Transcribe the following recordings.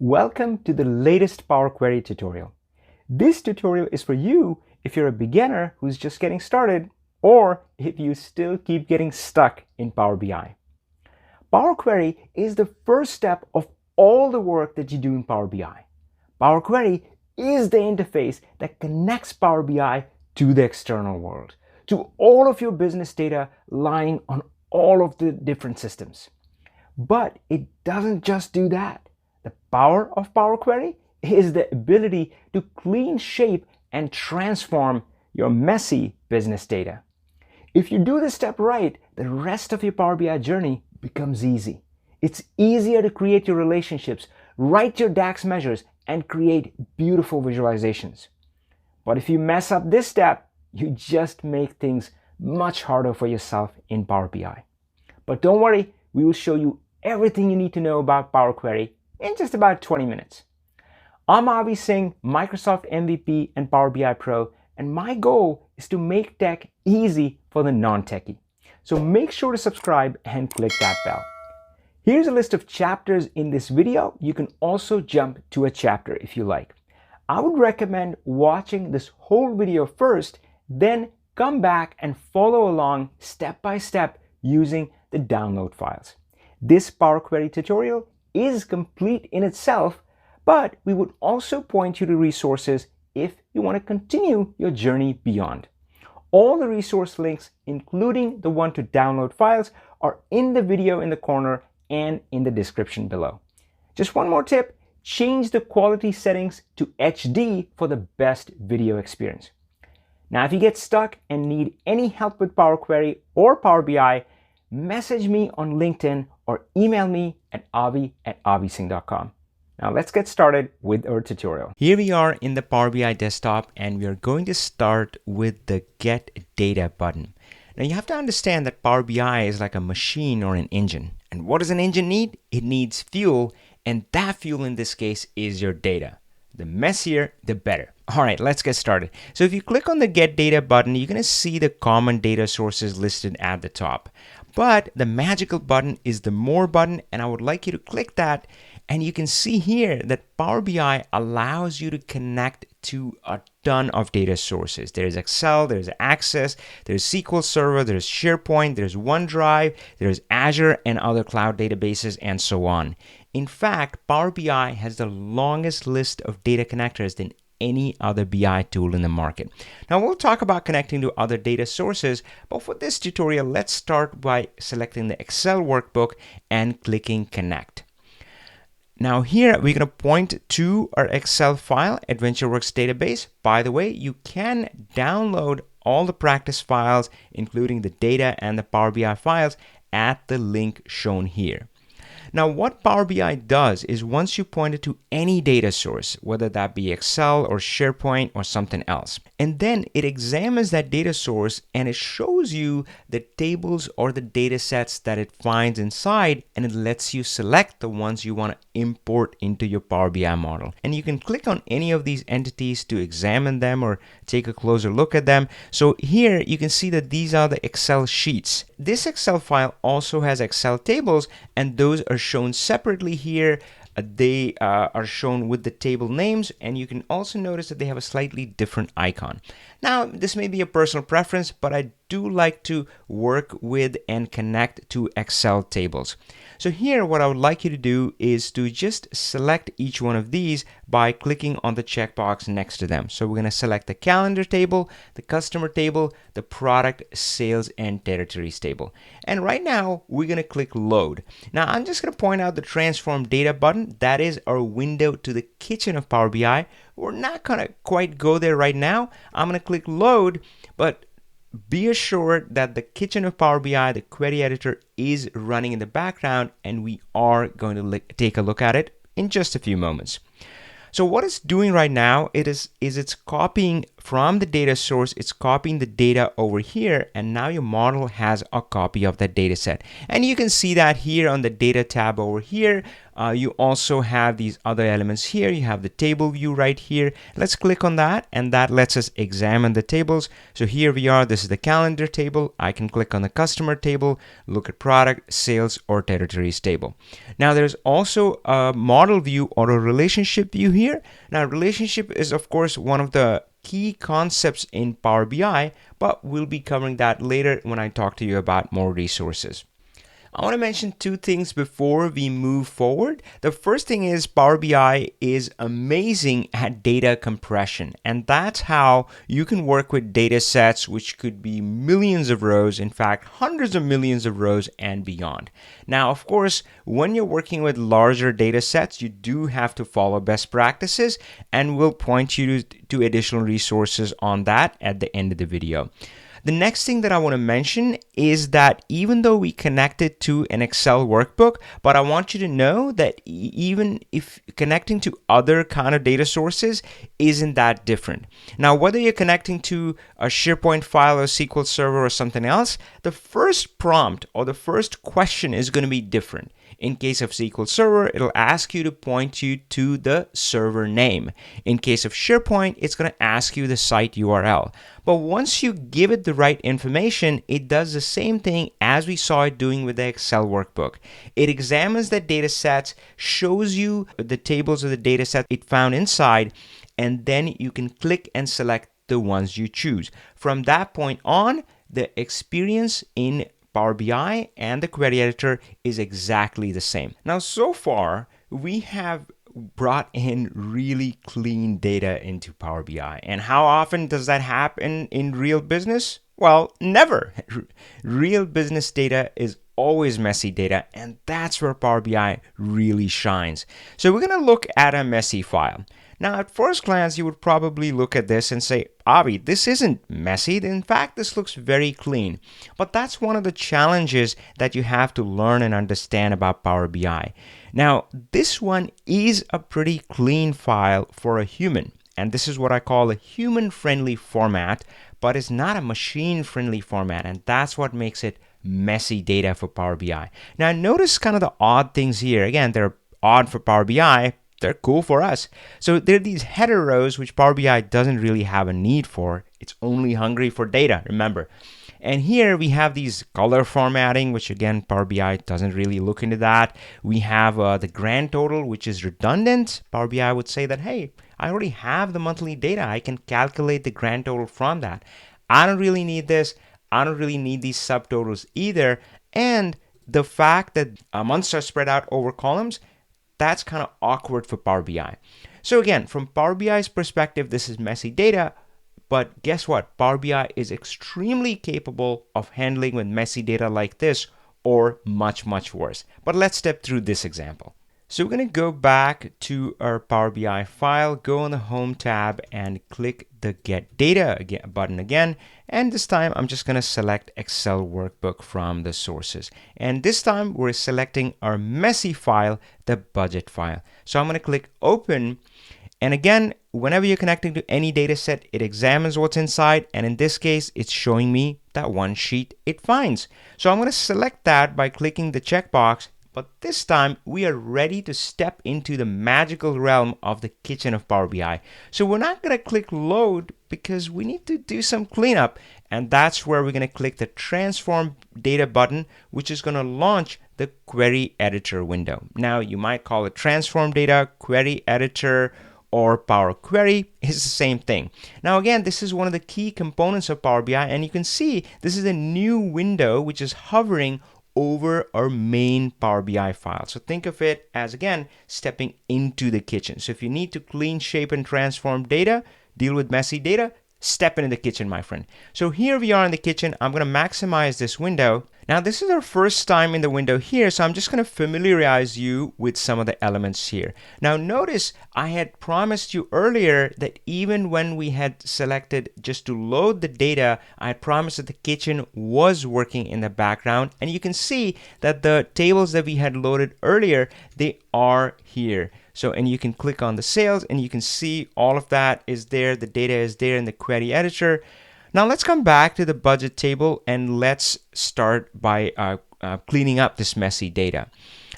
Welcome to the latest Power Query tutorial. This tutorial is for you if you're a beginner who's just getting started or if you still keep getting stuck in Power BI. Power Query is the first step of all the work that you do in Power BI. Power Query is the interface that connects Power BI to the external world, to all of your business data lying on all of the different systems. But it doesn't just do that. The power of Power Query is the ability to clean shape and transform your messy business data. If you do this step right, the rest of your Power BI journey becomes easy. It's easier to create your relationships, write your DAX measures, and create beautiful visualizations. But if you mess up this step, you just make things much harder for yourself in Power BI. But don't worry, we will show you everything you need to know about Power Query in just about 20 minutes. I'm Avi Singh, Microsoft MVP and Power BI Pro, and my goal is to make tech easy for the non-techie. So make sure to subscribe and click that bell. Here's a list of chapters in this video. You can also jump to a chapter if you like. I would recommend watching this whole video first, then come back and follow along step by step using the download files. This Power Query tutorial is complete in itself, but we would also point you to resources if you want to continue your journey beyond. All the resource links, including the one to download files, are in the video in the corner and in the description below. Just one more tip, change the quality settings to HD for the best video experience. Now, if you get stuck and need any help with Power Query or Power BI, message me on LinkedIn or email me at avi@avisingh.com. Now let's get started with our tutorial. Here we are in the Power BI desktop and we are going to start with the Get Data button. Now you have to understand that Power BI is like a machine or an engine. And what does an engine need? It needs fuel, and that fuel in this case is your data. The messier, the better. All right, let's get started. So if you click on the Get Data button, you're going to see the common data sources listed at the top. But the magical button is the More button, and I would like you to click that. And you can see here that Power BI allows you to connect to a ton of data sources. There's Excel, there's Access, there's SQL Server, there's SharePoint, there's OneDrive, there's Azure and other cloud databases, and so on. In fact, Power BI has the longest list of data connectors than any other BI tool in the market. Now we'll talk about connecting to other data sources, but for this tutorial, let's start by selecting the Excel workbook and clicking Connect. Now here we're going to point to our Excel file, AdventureWorks database. By the way, you can download all the practice files, including the data and the Power BI files, at the link shown here. Now what Power BI does is once you point it to any data source, whether that be Excel or SharePoint or something else, and then it examines that data source and it shows you the tables or the data sets that it finds inside, and it lets you select the ones you want to import into your Power BI model. And you can click on any of these entities to examine them or take a closer look at them. So here you can see that these are the Excel sheets. This Excel file also has Excel tables, and those are shown separately here. They are shown with the table names, and you can also notice that they have a slightly different icon. Now, this may be a personal preference, but I do like to work with and connect to Excel tables. So here, what I would like you to do is to just select each one of these by clicking on the checkbox next to them. So we're going to select the calendar table, the customer table, the product, sales, and territories table. And right now, we're going to click Load. Now, I'm just going to point out the Transform Data button. That is our window to the kitchen of Power BI. We're not going to quite go there right now. I'm going to click Load, but be assured that the kitchen of Power BI, the query editor, is running in the background, and we are going to take a look at it in just a few moments. So what it's doing right now it's copying from the data source, it's copying the data over here, and now your model has a copy of that data set. And you can see that here on the data tab over here. You also have these other elements here. You have the table view right here. Let's click on that, and that lets us examine the tables. So here we are. This is the calendar table. I can click on the customer table, look at product, sales, or territories table. Now there's also a model view or a relationship view here. Now relationship is of course one of the key concepts in Power BI, but we'll be covering that later when I talk to you about more resources. I want to mention two things before we move forward. The first thing is Power BI is amazing at data compression, and that's how you can work with data sets which could be millions of rows, in fact hundreds of millions of rows and beyond. Now of course, when you're working with larger data sets, you do have to follow best practices, and we'll point you to additional resources on that at the end of the video. The next thing that I want to mention is that even though we connected to an Excel workbook, but I want you to know that even if connecting to other kind of data sources isn't that different. Now, whether you're connecting to a SharePoint file or SQL Server or something else, the first prompt or the first question is going to be different. In case of SQL Server, it'll ask you to point you to the server name. In case of SharePoint, it's going to ask you the site URL. But once you give it the right information, it does the same thing as we saw it doing with the Excel workbook. It examines the data sets, shows you the tables of the data set it found inside, and then you can click and select the ones you choose. From that point on, the experience in Power BI and the query editor is exactly the same. Now, so far, we have brought in really clean data into Power BI. And how often does that happen in real business? Well, never. Real business data is always messy data, and that's where Power BI really shines. So we're going to look at a messy file. Now, at first glance, you would probably look at this and say, Avi, this isn't messy. In fact, this looks very clean. But that's one of the challenges that you have to learn and understand about Power BI. Now, this one is a pretty clean file for a human. And this is what I call a human-friendly format, but it's not a machine-friendly format. And that's what makes it messy data for Power BI. Now, notice kind of the odd things here. Again, they're odd for Power BI. They're cool for us. So there are these header rows which Power BI doesn't really have a need for. It's only hungry for data, remember. And here we have these color formatting, which again, Power BI doesn't really look into that. We have the grand total, which is redundant. Power BI would say that, hey, I already have the monthly data. I can calculate the grand total from that. I don't really need this. I don't really need these subtotals either. And the fact that months are spread out over columns, that's kind of awkward for Power BI. So again, from Power BI's perspective, this is messy data, but guess what? Power BI is extremely capable of handling with messy data like this or much, much worse. But let's step through this example. So we're going to go back to our Power BI file, go on the Home tab and click the Get Data button again. And this time I'm just going to select Excel workbook from the sources. And this time we're selecting our messy file, the budget file. So I'm going to click Open. And again, whenever you're connecting to any data set, it examines what's inside. And in this case, it's showing me that one sheet it finds. So I'm going to select that by clicking the checkbox. But this time we are ready to step into the magical realm of the kitchen of Power BI. So we're not going to click load because we need to do some cleanup. And that's where we're going to click the transform data button, which is going to launch the query editor window. Now you might call it transform data, query editor, or Power Query. It's the same thing. Now again, this is one of the key components of Power BI, and you can see this is a new window which is hovering over our main Power BI file. So think of it as, again, stepping into the kitchen. So if you need to clean, shape, and transform data, deal with messy data, step into the kitchen, my friend. So here we are in the kitchen. I'm going to maximize this window. Now, this is our first time in the window here, so I'm just going to familiarize you with some of the elements here. Now, notice I had promised you earlier that even when we had selected just to load the data, I had promised that the kitchen was working in the background. And you can see that the tables that we had loaded earlier, they are here. So, and you can click on the sales and you can see all of that is there. The data is there in the query editor. Now let's come back to the budget table and let's start by cleaning up this messy data.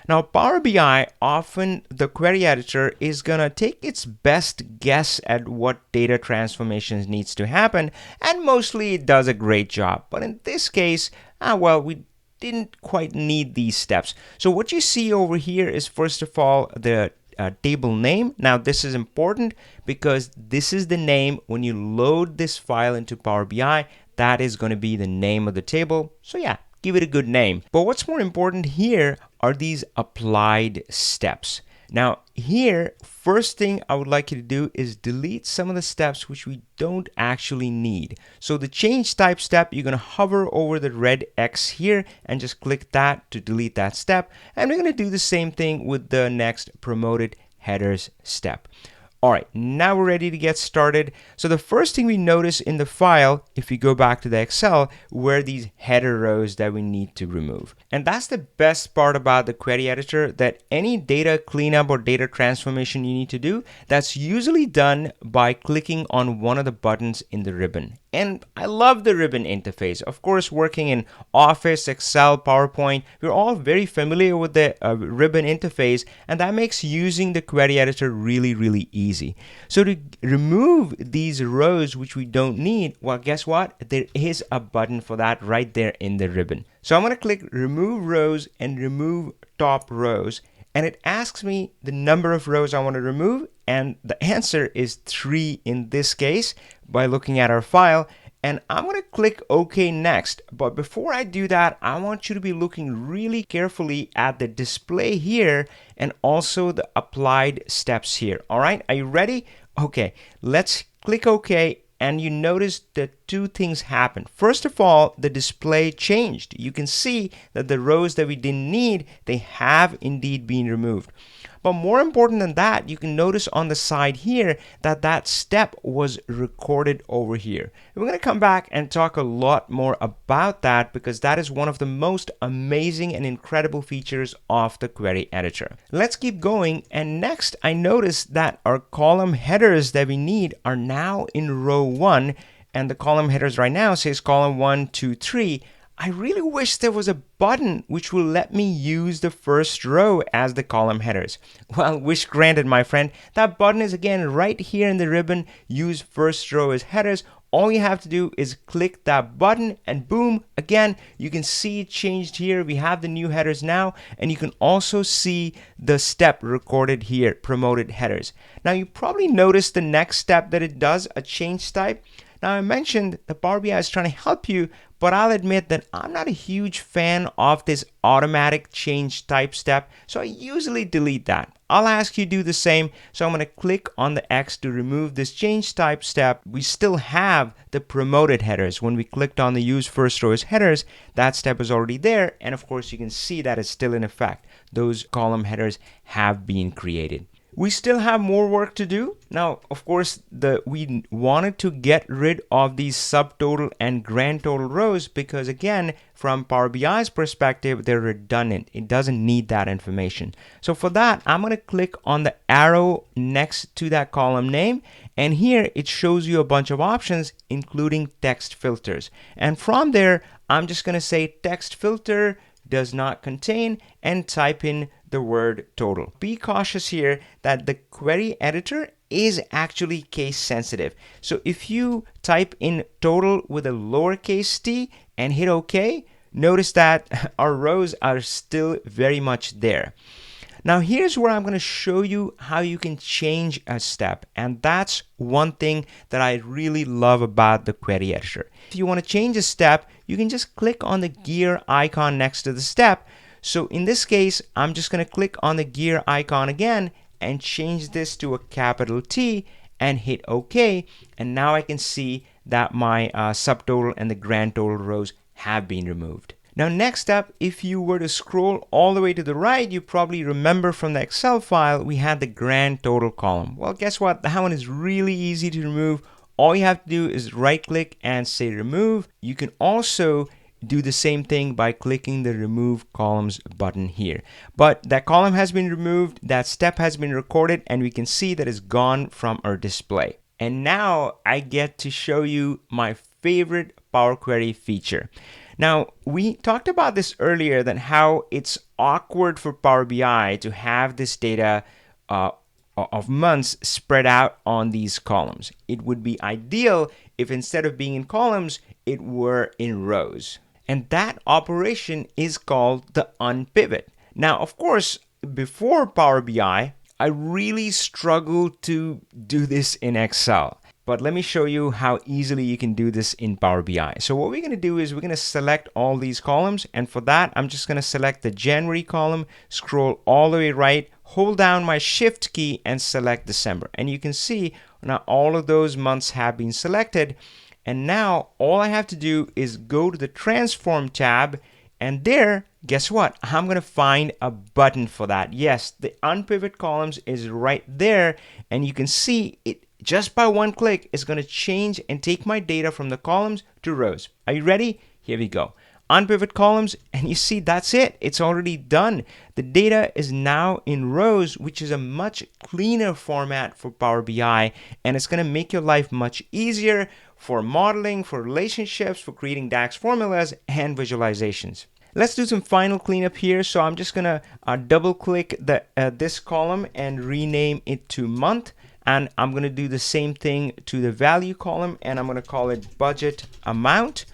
Now, Power BI, often the query editor is going to take its best guess at what data transformations needs to happen, and mostly it does a great job. But in this case, well, we didn't quite need these steps. So what you see over here is, first of all, the table name. Now, this is important because this is the name when you load this file into Power BI, that is going to be the name of the table. So yeah, give it a good name. But what's more important here are these applied steps. Now here, first thing I would like you to do is delete some of the steps which we don't actually need. So the change type step, you're going to hover over the red X here and just click that to delete that step. And we're going to do the same thing with the next promoted headers step. All right, now we're ready to get started. So the first thing we notice in the file, if we go back to the Excel, were these header rows that we need to remove. And that's the best part about the query editor, that any data cleanup or data transformation you need to do, that's usually done by clicking on one of the buttons in the ribbon. And I love the ribbon interface. Of course, working in Office, Excel, PowerPoint, we're all very familiar with the ribbon interface, and that makes using the query editor really, really easy. So to remove these rows which we don't need, well, guess what? There is a button for that right there in the ribbon. So I'm going to click Remove Rows and Remove Top Rows, and it asks me the number of rows I want to remove, and the answer is 3 in this case by looking at our file. And I'm going to click OK next. But before I do that, I want you to be looking really carefully at the display here and also the applied steps here. All right, are you ready? Okay, let's click OK. And you notice that two things happened. First of all, the display changed. You can see that the rows that we didn't need, they have indeed been removed. But more important than that, you can notice on the side here that that step was recorded over here. We're going to come back and talk a lot more about that because that is one of the most amazing and incredible features of the query editor. Let's keep going. And next, I noticed that our column headers that we need are now in row 1. And the column headers right now says column 1, 2, 3. I really wish there was a button which will let me use the first row as the column headers. Well, wish granted, my friend. That button is again right here in the ribbon, use first row as headers. All you have to do is click that button and boom, again, you can see it changed here. We have the new headers now, and you can also see the step recorded here, promoted headers. Now you probably noticed the next step that it does, a change type. Now I mentioned that Power BI is trying to help you, but I'll admit that I'm not a huge fan of this automatic change type step, so I usually delete that. I'll ask you to do the same, so I'm going to click on the X to remove this change type step. We still have the promoted headers. When we clicked on the use first row as headers, that step is already there, and of course you can see that it's still in effect. Those column headers have been created. We still have more work to do. Now, of course, we wanted to get rid of these subtotal and grand total rows because, again, from Power BI's perspective, they're redundant. It doesn't need that information. So for that, I'm going to click on the arrow next to that column name. And here it shows you a bunch of options, including text filters. And from there, I'm just going to say text filter does not contain and type in the word total. Be cautious here that the query editor is actually case sensitive. So if you type in total with a lowercase t and hit OK, notice that our rows are still very much there. Now here's where I'm going to show you how you can change a step, and that's one thing that I really love about the query editor. If you want to change a step, you can just click on the gear icon next to the step. So in this case, I'm just going to click on the gear icon again and change this to a capital T and hit OK, and now I can see that my subtotal and the grand total rows have been removed. Now next up, if you were to scroll all the way to the right, you probably remember from the Excel file we had the grand total column. Well, guess what? That one is really easy to remove. All you have to do is right click and say remove. You can also do the same thing by clicking the remove columns button here. But that column has been removed, that step has been recorded, and we can see that it's gone from our display. And now I get to show you my favorite Power Query feature. Now, we talked about this earlier, that how it's awkward for Power BI to have this data of months spread out on these columns. It would be ideal if instead of being in columns, it were in rows. And that operation is called the Unpivot. Now, of course, before Power BI, I really struggled to do this in Excel. But let me show you how easily you can do this in Power BI. So what we're going to do is we're going to select all these columns. And for that, I'm just going to select the January column, scroll all the way right, hold down my Shift key and select December. And you can see now all of those months have been selected. And now all I have to do is go to the Transform tab. And there, guess what? I'm going to find a button for that. Yes, the Unpivot columns is right there. And you can see it. Just by one click, it's going to change and take my data from the columns to rows. Are you ready? Here we go. Unpivot columns, and you see that's it. It's already done. The data is now in rows, which is a much cleaner format for Power BI, and it's going to make your life much easier for modeling, for relationships, for creating DAX formulas, and visualizations. Let's do some final cleanup here. So I'm just going to double click this column and rename it to month. And I'm going to do the same thing to the value column, and I'm going to call it budget amount.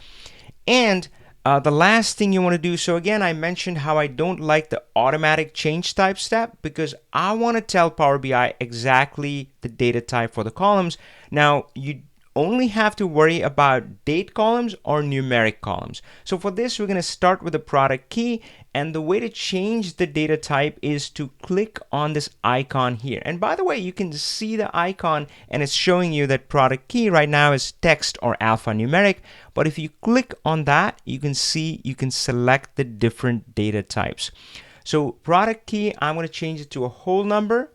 And the last thing you want to do, so again, I mentioned how I don't like the automatic change type step because I want to tell Power BI exactly the data type for the columns. Now, you only have to worry about date columns or numeric columns. So for this, we're going to start with the product key. And the way to change the data type is to click on this icon here. And by the way, you can see the icon and it's showing you that product key right now is text or alphanumeric. But if you click on that, you can see you can select the different data types. So product key, I'm going to change it to a whole number.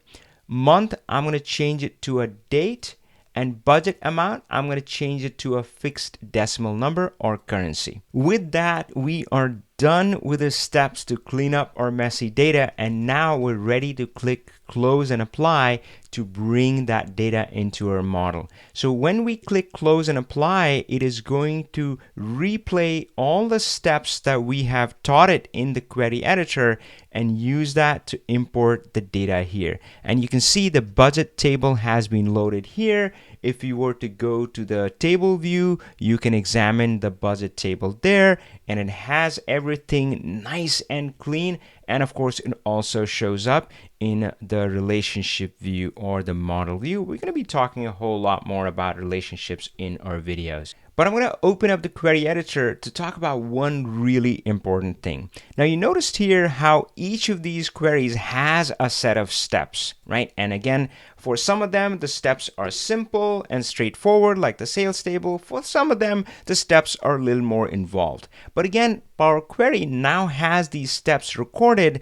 Month, I'm going to change it to a date. And budget amount, I'm going to change it to a fixed decimal number or currency. With that, we are done with the steps to clean up our messy data, and now we're ready to click close and apply to bring that data into our model. So when we click close and apply, it is going to replay all the steps that we have taught it in the query editor and use that to import the data here. And you can see the budget table has been loaded here. If you were to go to the table view, you can examine the budget table there, and it has everything nice and clean. And of course, it also shows up in the relationship view or the model view. We're going to be talking a whole lot more about relationships in our videos. But I'm going to open up the query editor to talk about one really important thing. Now, you noticed here how each of these queries has a set of steps, right? And again, for some of them, the steps are simple and straightforward, like the sales table. For some of them, the steps are a little more involved. But again, Power Query now has these steps recorded.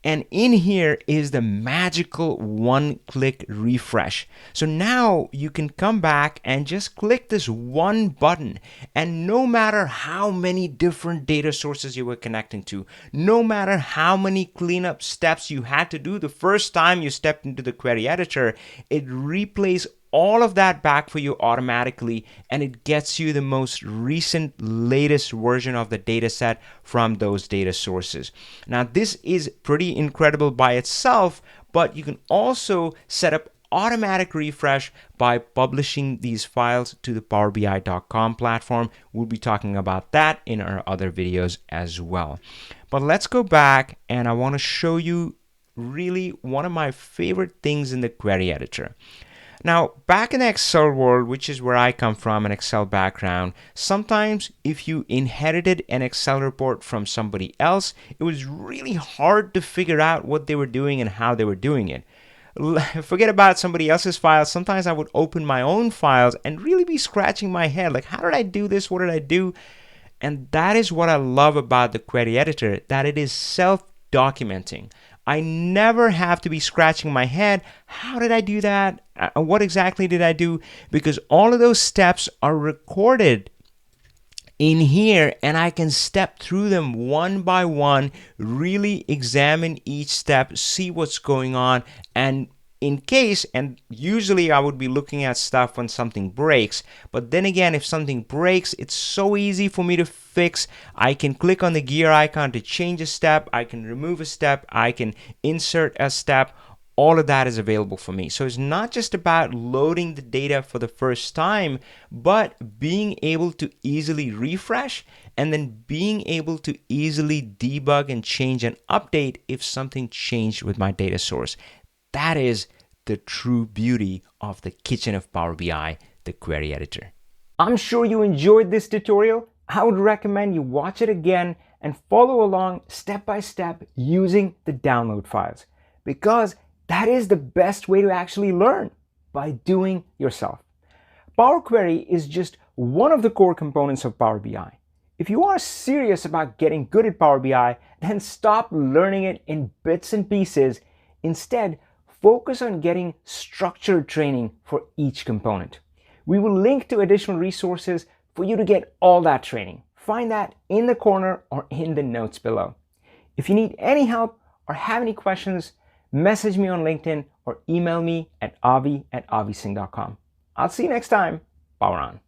And in here is the magical one-click refresh. So now you can come back and just click this one button. And no matter how many different data sources you were connecting to, no matter how many cleanup steps you had to do the first time you stepped into the query editor, it replays all of that back for you automatically, and it gets you the most recent, latest version of the data set from those data sources. Now, this is pretty incredible by itself, but you can also set up automatic refresh by publishing these files to the PowerBI.com platform. We'll be talking about that in our other videos as well. But let's go back, and I want to show you really one of my favorite things in the query editor. Now, back in the Excel world, which is where I come from, an Excel background, sometimes if you inherited an Excel report from somebody else, it was really hard to figure out what they were doing and how they were doing it. Forget about somebody else's files. Sometimes I would open my own files and really be scratching my head, like, how did I do this? What did I do? And that is what I love about the query editor, that it is self-documenting. I never have to be scratching my head. How did I do that? What exactly did I do? Because all of those steps are recorded in here, and I can step through them one by one, really examine each step, see what's going on, and in case, and usually I would be looking at stuff when something breaks, but then again, if something breaks, it's so easy for me to fix. I can click on the gear icon to change a step, I can remove a step, I can insert a step. All of that is available for me. So it's not just about loading the data for the first time, but being able to easily refresh and then being able to easily debug and change and update if something changed with my data source. That is the true beauty of the kitchen of Power BI, the query editor. I'm sure you enjoyed this tutorial. I would recommend you watch it again and follow along step by step using the download files, because that is the best way to actually learn, by doing yourself. Power Query is just one of the core components of Power BI. If you are serious about getting good at Power BI, then stop learning it in bits and pieces. Instead, focus on getting structured training for each component. We will link to additional resources for you to get all that training. Find that in the corner or in the notes below. If you need any help or have any questions, message me on LinkedIn or email me at avi@avisingh.com. I'll see you next time. Power on.